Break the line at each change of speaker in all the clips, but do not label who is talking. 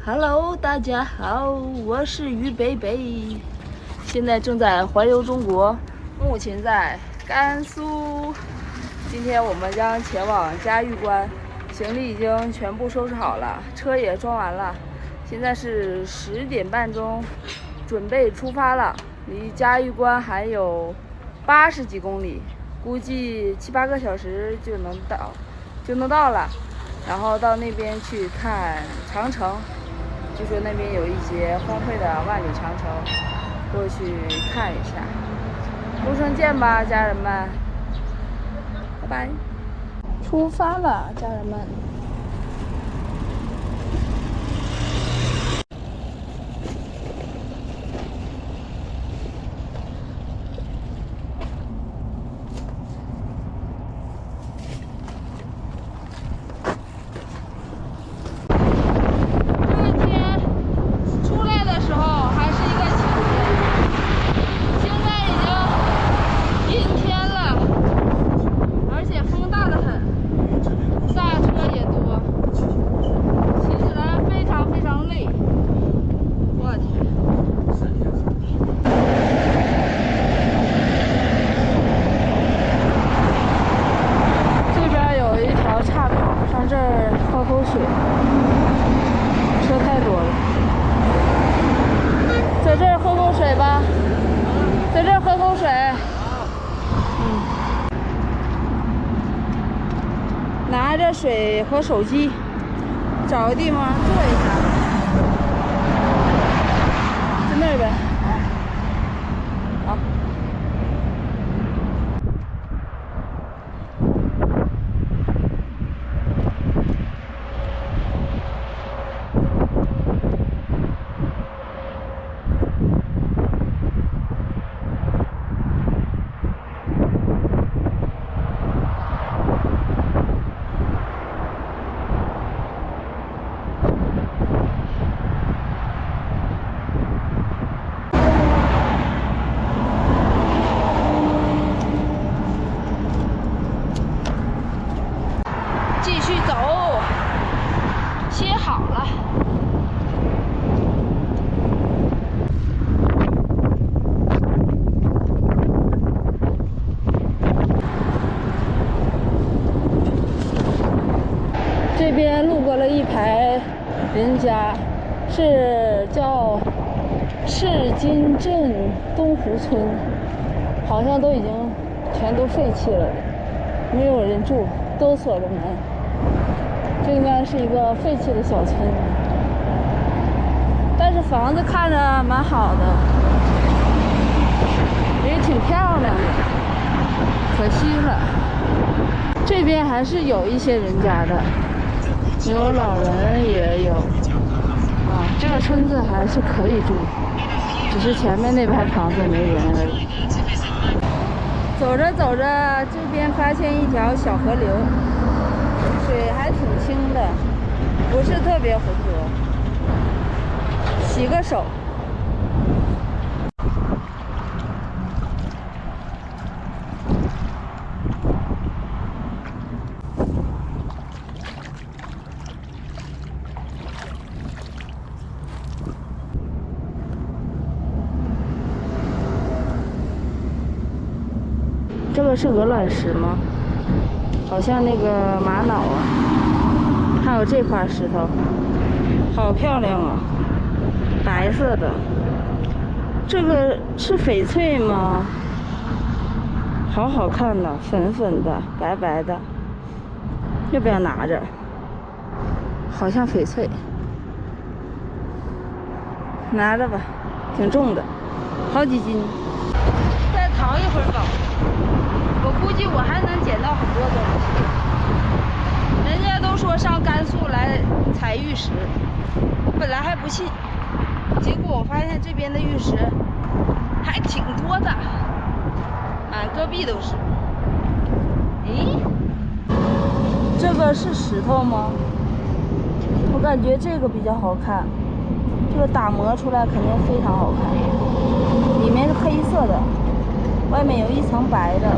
Hello， 大家好，我是于北北，现在正在环游中国，目前在甘肃。今天我们将前往嘉峪关，行李已经全部收拾好了，车也装完了。现在是10点半钟，准备出发了。离嘉峪关还有80几公里，估计7、8个小时就能到了。然后到那边去看长城。据说那边有一节荒废的万里长城，过去看一下。路上见吧，家人们，拜拜。出发了，家人们。车太多了，在这儿喝口水吧，在这儿喝口水。拿着水和手机，找个地方坐一下，在那儿呗。好。继续走，歇好了。这边路过了一排人家，是叫赤金镇东湖村，好像都已经全都废弃了，没有人住，都锁着门。这应该是一个废弃的小村，但是房子看着蛮好的，也挺漂亮的，可惜了。这边还是有一些人家的，有老人也有啊，这个村子还是可以住，只是前面那排房子没人而已。走着走着，这边发现一条小河流，水还挺清的，不是特别浑浊，洗个手。这个是鹅卵石吗？好像那个玛瑙啊，还有这块石头，好漂亮啊，白色的。这个是翡翠吗？好好看呐，粉粉的，白白的。要不要拿着？好像翡翠，拿着吧，挺重的，好几斤。再淘一会儿吧。我估计我还能捡到很多东西。人家都说上甘肃来采玉石，本来还不信，结果我发现这边的玉石还挺多的，满戈壁都是。咦，这个是石头吗？我感觉这个比较好看，这个打磨出来肯定非常好看，里面是黑色的。外面有一层白的，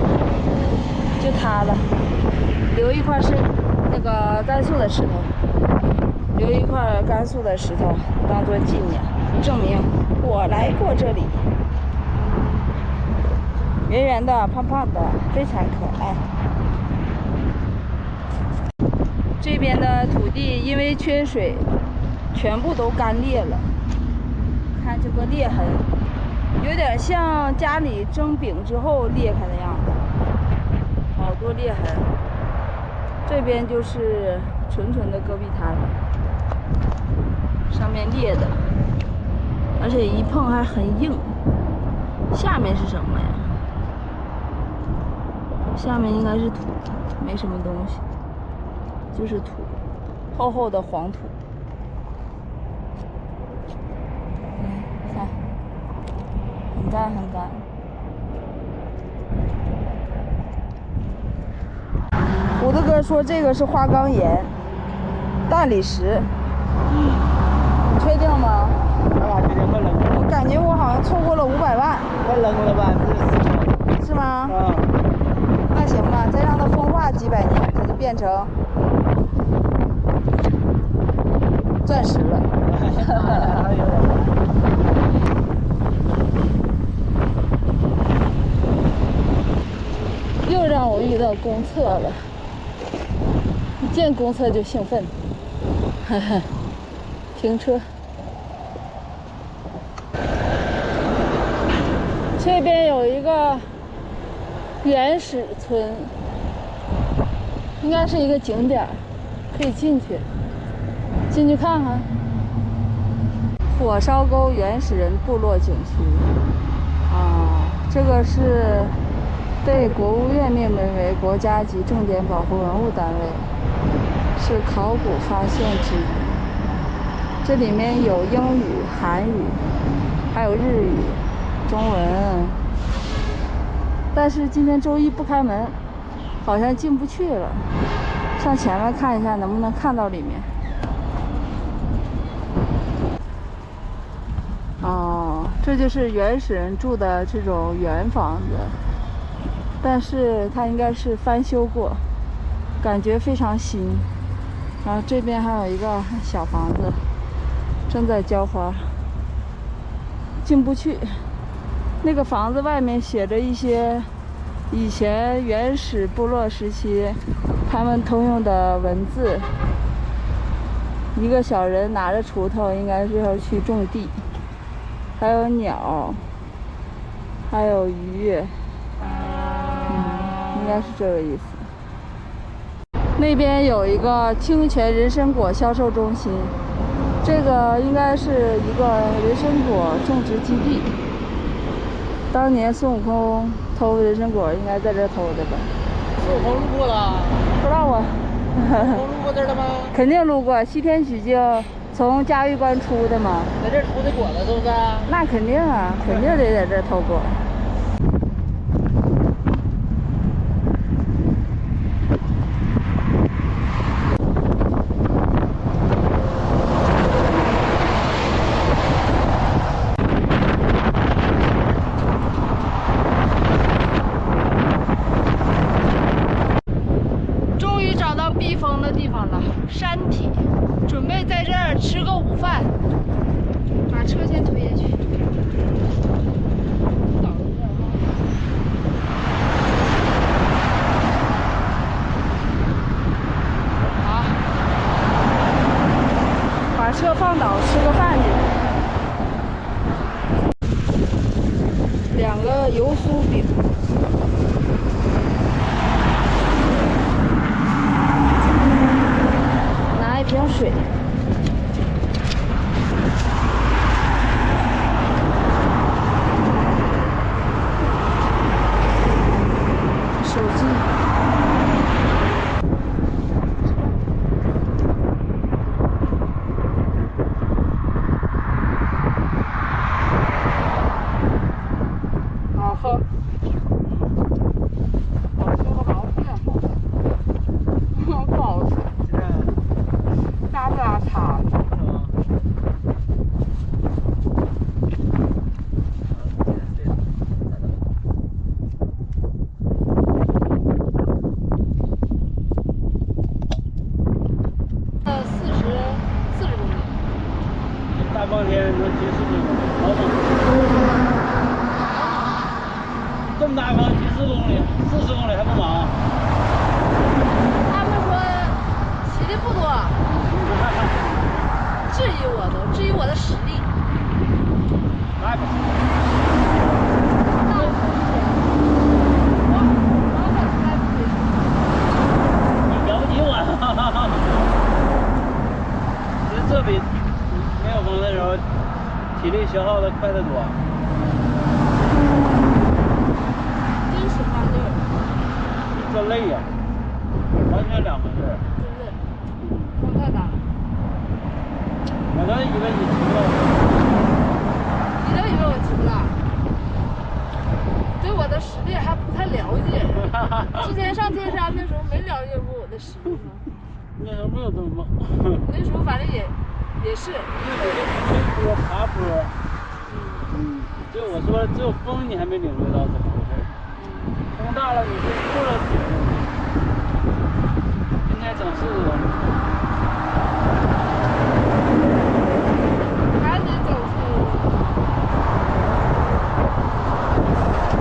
就它了。留一块是那个甘肃的石头，留一块甘肃的石头当做纪念，证明我来过这里。圆圆的、胖胖的，非常可爱。这边的土地因为缺水，全部都干裂了。看这个裂痕，有点像家里蒸饼之后裂开的样子，好多裂痕。这边就是纯纯的戈壁滩了，上面裂的，而且一碰还很硬。下面是什么呀？下面应该是土，没什么东西，就是土，厚厚的黄土。看，很干很干。胡子哥说这个是花岗岩、大理石。你确定吗？我感觉我好像错过了500万。
快扔了吧，
是吗？
啊。
那行吧，再让它风化几百年，它就变成钻石了。又让我遇到公厕了，一见公厕就兴奋。停车。这边有一个原始村，应该是一个景点，可以进去看看。火烧沟原始人部落景区啊，这个是被国务院命名为国家级重点保护文物单位，是考古发现之一。这里面有英语、韩语，还有日语、中文。但是今天周一不开门，好像进不去了。上前面看一下能不能看到里面。哦，这就是原始人住的这种原房子，但是它应该是翻修过，感觉非常新。然后这边还有一个小房子，正在浇花，进不去。那个房子外面写着一些以前原始部落时期他们通用的文字。一个小人拿着锄头，应该是要去种地。还有鸟，还有鱼，应该是这个意思。那边有一个清泉人参果销售中心，这个应该是一个人参果种植基地。当年孙悟空偷人参果，应该在这偷的吧？
孙悟空路过了？
不知道啊。
孙悟空路过这儿了吗？
肯定路过，西天取经从嘉峪关出的嘛。
在这儿偷的果子是不是？
那肯定啊，肯定得在这儿偷果。避风的地方了，山体，准备在这儿吃个午饭，把车先推下去。好，把车放倒，吃个饭去。2个油酥饼。一瓶水，手机，好喝。
放天能骑40公里，老猛。这么大风骑40公里，40公里还不忙？
他们说骑的不多，质疑我都，质疑我的实力。
那不行。你了不起我，其实这比没有风的时候体力消耗的快得多。
真使花劲儿，
这累呀，完全两回事。
真累，风太大了。
我都以为你骑不到。
你都以为我骑不到？对我的实力还不太了解。之前上天山的时候没了解过我的实力吗？
那时候没有这么猛。
那时候反正也是。
因为我就吹坡爬坡。就我说只有风你还没领略到怎么回事。风大了你就过了体力。今天整40多米。
赶紧走出。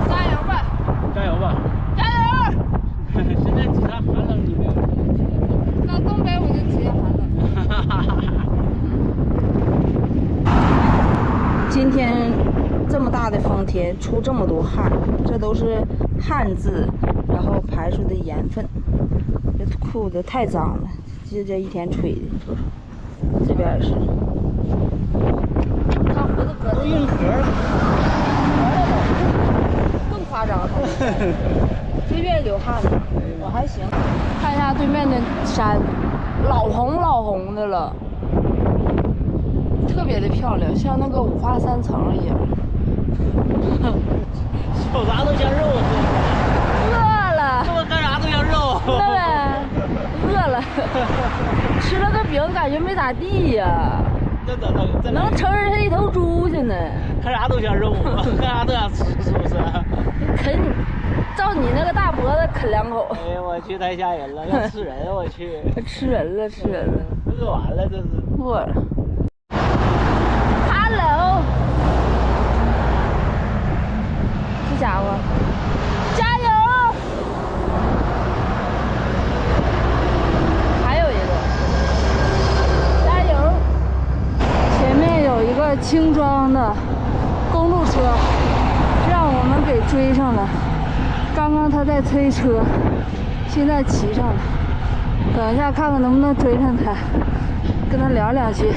加油吧！
加油吧！
加油！
现在几场寒冷你没有？
到东北我就体验寒冷。今天这么大的风天，出这么多汗，这都是汗渍，然后排出的盐分。这裤子太脏了，就这一天吹的，你瞅瞅，这边也是。看胡子哥
都硬壳了。
更夸张了，最愿意流汗了，我还行。看一下对面的山，老红的了。特别的漂亮，像那个五花三层一样。
瞅啥都像肉似的。
饿了。
这么干啥都像肉。
饿了，饿了。吃了个饼，感觉没咋地呀。
这咋
能承认是一头猪去呢？
看啥都像肉，看啥都想吃，是不是？
啃，照你那个大脖子啃2口。
哎呀，我去，太吓人了，要吃人，我去。
吃人了，吃人了。
饿完了，这是。
饿了。Hello， 这家伙，加油！还有一个，加油！前面有一个轻装的公路车，让我们给追上了。刚刚他在推车，现在骑上了。等一下看看能不能追上他，跟他聊2句。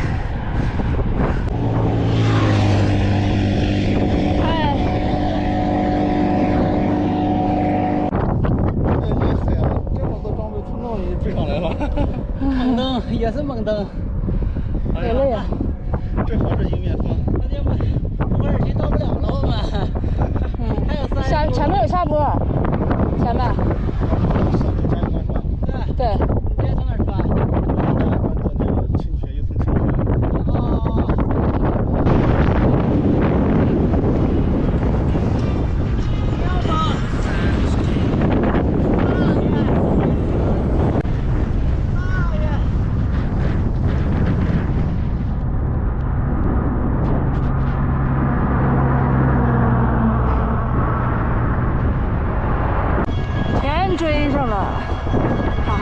猛蹬也是猛蹬，
好累呀！
正好这迎面风，
那家伙土耳其到不了了，我们。还有
前面有下坡，前面。对。
你今天从哪儿出发？
清泉，又从清泉。
哦。
追上了，哈哈。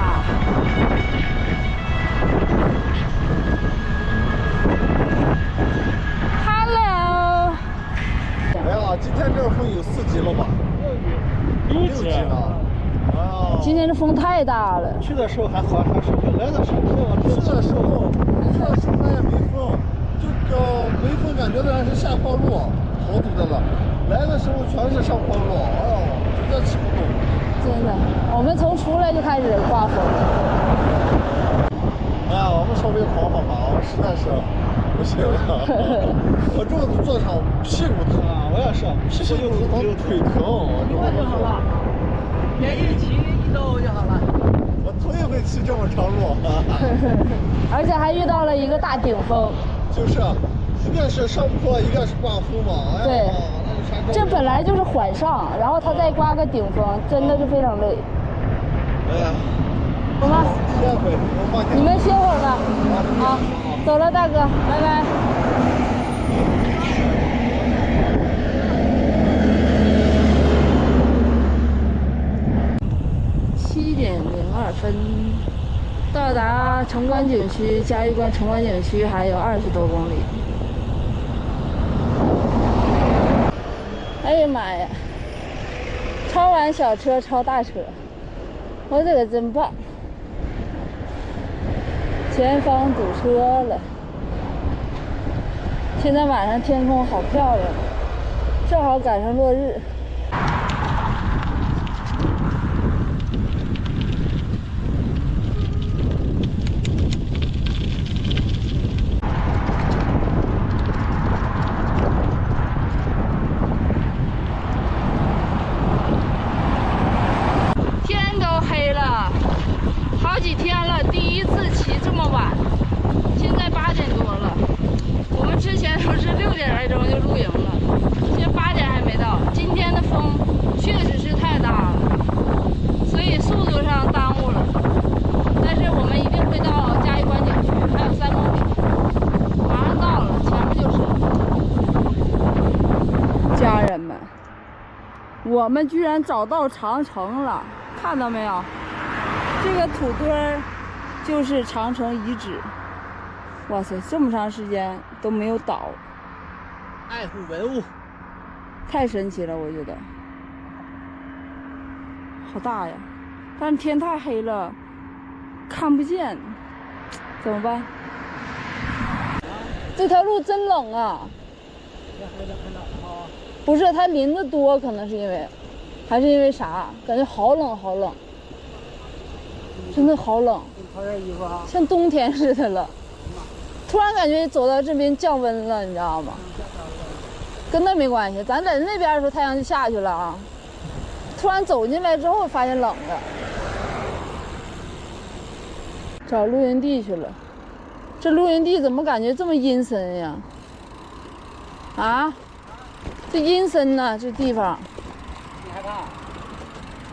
Hello。
哎呀，今天这风有4级了吧？6级了。啊。
今天这风太大了。
去的时候还好，还是来的时候，去的时候咱也没风，就没风，感觉咱是下坡路，好堵的了。来的时候全是上坡路，哎呦，实在骑不动。
真的，我们从出来就开始刮风。
哎呀，我们稍微缓缓吧，我实在是不行了。我这坐上屁股疼，我也是屁股疼、腿疼。
一会就好了，连续骑1周就好了。
我头一回骑这么长路。
而且还遇到了一个大顶风。
就是，一个是上坡，一个是刮风嘛。哎呀，
对，这本来就是缓上，然后它再刮个顶风，真的是非常累。
哎呀，
走吧，
歇会，我放心。
你们歇会儿吧。好，走了，大哥，拜拜。7:02，到达城关景区，嘉峪关城关景区还有20多公里。哎呀妈呀！超完小车，超大车，我这个真棒！前方堵车了。现在晚上天空好漂亮，正好赶上落日。天都黑了，好几天了，第一次骑这么晚。现在8点多了。我们之前都是6点来钟就露营了，现在8点还没到。今天的风确实是太大了，所以速度上耽误了。但是我们一定会到嘉峪关景区，还有3公里，马上到了，前面就是。家人们，我们居然找到长城了，看到没有？这个土堆儿就是长城遗址。哇塞，这么长时间都没有倒，
爱护文物，
太神奇了，我觉得。好大呀，但是天太黑了，看不见，怎么办？这条路真冷啊！不是，它林子多，可能是因为，还是因为啥？感觉好冷好冷，真的好冷，
穿件衣服啊，
像冬天似的了。突然感觉走到这边降温了，你知道吗？跟那没关系，咱在那边的时候太阳就下去了啊。突然走进来之后发现冷了，找露营地去了。这露营地怎么感觉这么阴森呀？啊，这阴森呐，这地方。
你害怕？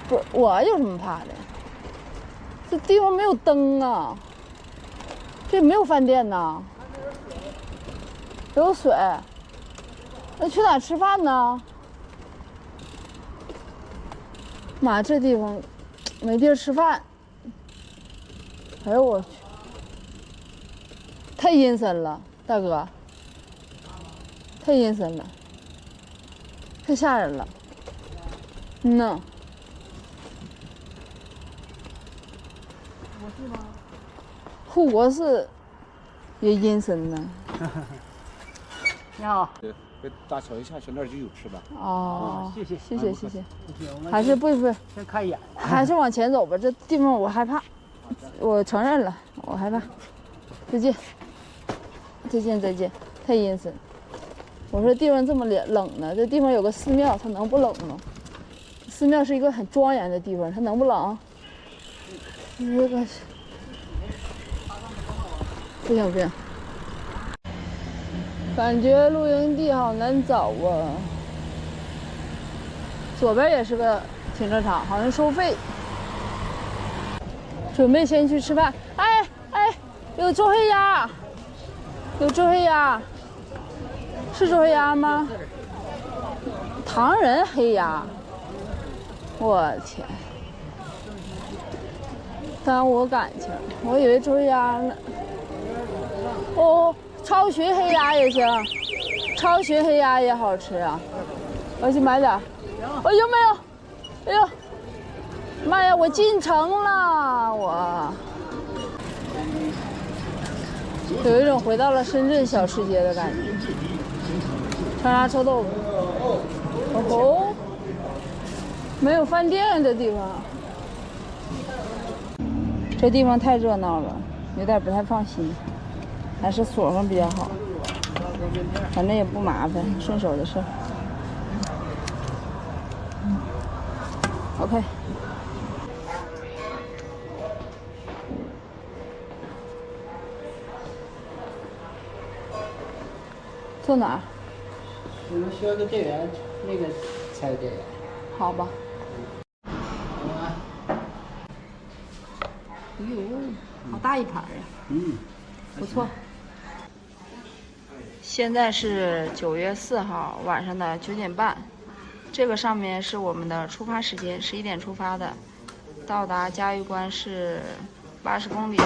不是，我有什么怕的？这地方没有灯啊。这没有饭店呐，有水，那去哪吃饭呢？妈，这地方没地儿吃饭。哎呦我去，太阴森了，大哥，太阴森了，太吓人了。嗯呐。我是吗？护国寺也阴森呢。
你好，
给大桥一下去，那儿就有吃的。
哦，
谢谢
谢谢谢谢。
我们
还是不
先看一眼，
还是往前走吧，这地方我害怕，我承认了，我害怕。再见，再见再见，太阴森。我说地方这么冷呢，这地方有个寺庙，它能不冷吗？寺庙是一个很庄严的地方，它能不冷？这个。不行不行，感觉露营地好难找啊。左边也是个停车场，好像收费。准备先去吃饭。哎哎，有周黑鸭，有周黑鸭，是周黑鸭吗？唐人黑鸭，我天，耽误我感情，我以为周黑鸭呢。哦，超群黑鸭也行，超群黑鸭也好吃啊，我去买点。哎呦没有，哎呦，妈呀，我进城了，我有一种回到了深圳小吃街的感觉。长沙臭豆腐，哦吼，没有饭店这地方，这地方太热闹了，有点不太放心。还是锁上比较好，反正也不麻烦，顺手的事儿。OK。坐哪儿？
我们需要个电源，那个才有电源。
好吧。哎呦，好大一盘呀！不错。现在是9月4号晚上的9点半，这个上面是我们的出发时间，11点出发的，到达嘉峪关是80公里，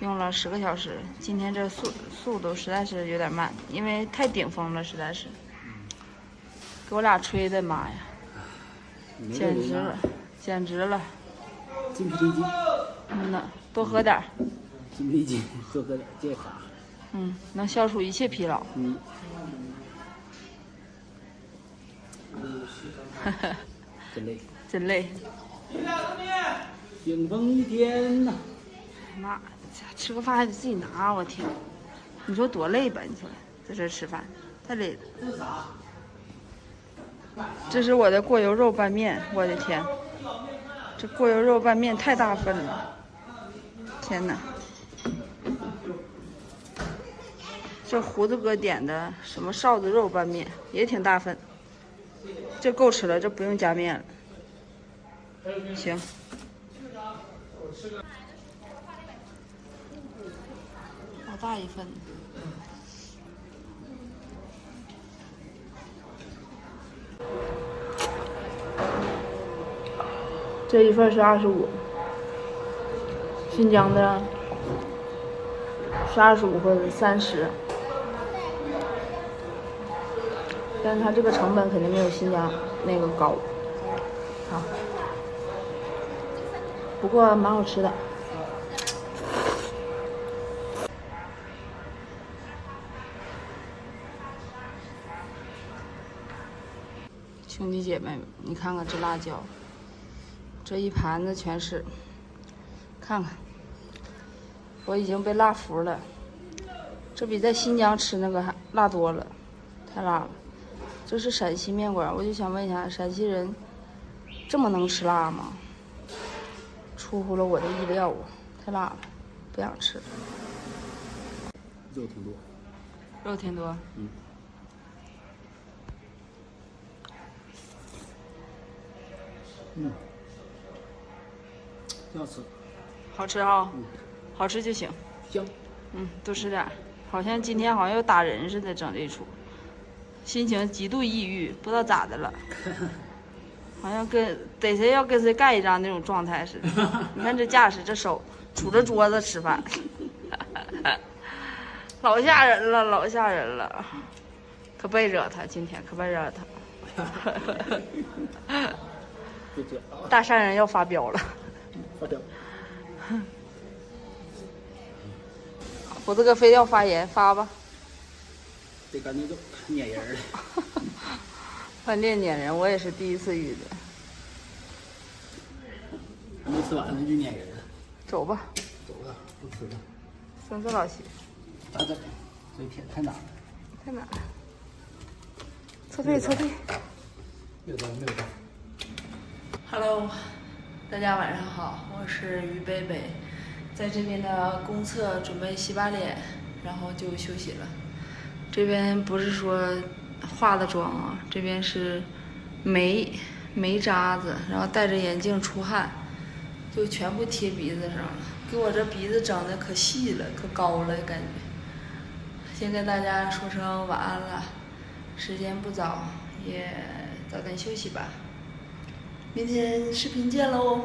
用了10个小时。今天这速度实在是有点慢，因为太顶峰了，实在是给我俩吹的妈呀，简直了，简直了！
筋疲力尽。
多喝点。
筋疲力尽，多喝点健康。
能消除一切疲劳。
真累。
真累。
顶峰一天呐。
妈，吃个饭还得自己拿，我天！你说多累吧？你说在这吃饭太累了。这是我的过油肉拌面，我的天，这过油肉拌面太大份了，天哪！这胡子哥点的什么臊子肉拌面也挺大份，这够吃了，这不用加面了。行。好大一份。这一份是25，新疆的是25或者30，但是它这个成本肯定没有新疆那个高。好，不过蛮好吃的。兄弟姐妹们，你看看这辣椒，这一盘子全是，看看，我已经被辣服了，这比在新疆吃那个还辣多了，太辣了。这是陕西面馆，我就想问一下，陕西人这么能吃辣吗？出乎了我的意料啊，太辣了，不想吃。
肉挺多。
肉挺多。
要吃。
好吃哈，好吃就行。
香。
多吃点。好像今天好像要打人似的，整这出，心情极度抑郁，不知道咋的了，好像跟逮谁要跟谁干一仗那种状态似的。你看这架势，这手杵着桌子吃饭，老吓人了，老吓人了，可别惹他，今天可别惹他。大善人要发飙了。
发飙。
胡子哥非要发言，发吧。
得赶紧走，撵人了。
饭店撵人，我也是第一次遇的。
还没吃完呢就撵人了。
走吧。
走了，不吃了。
孙子老些。
咋整？这一天太难了。
太难了。撤退，撤退。
没有刀，没有刀。
Hello， 大家晚上好，我是于北北，在这边的公厕准备洗把脸，然后就休息了。这边不是说化的妆啊，这边是眉渣子，然后戴着眼镜出汗，就全部贴鼻子上了，给我这鼻子整的可细了，可高了感觉。先跟大家说声晚安了，时间不早，也早点休息吧。明天视频见喽。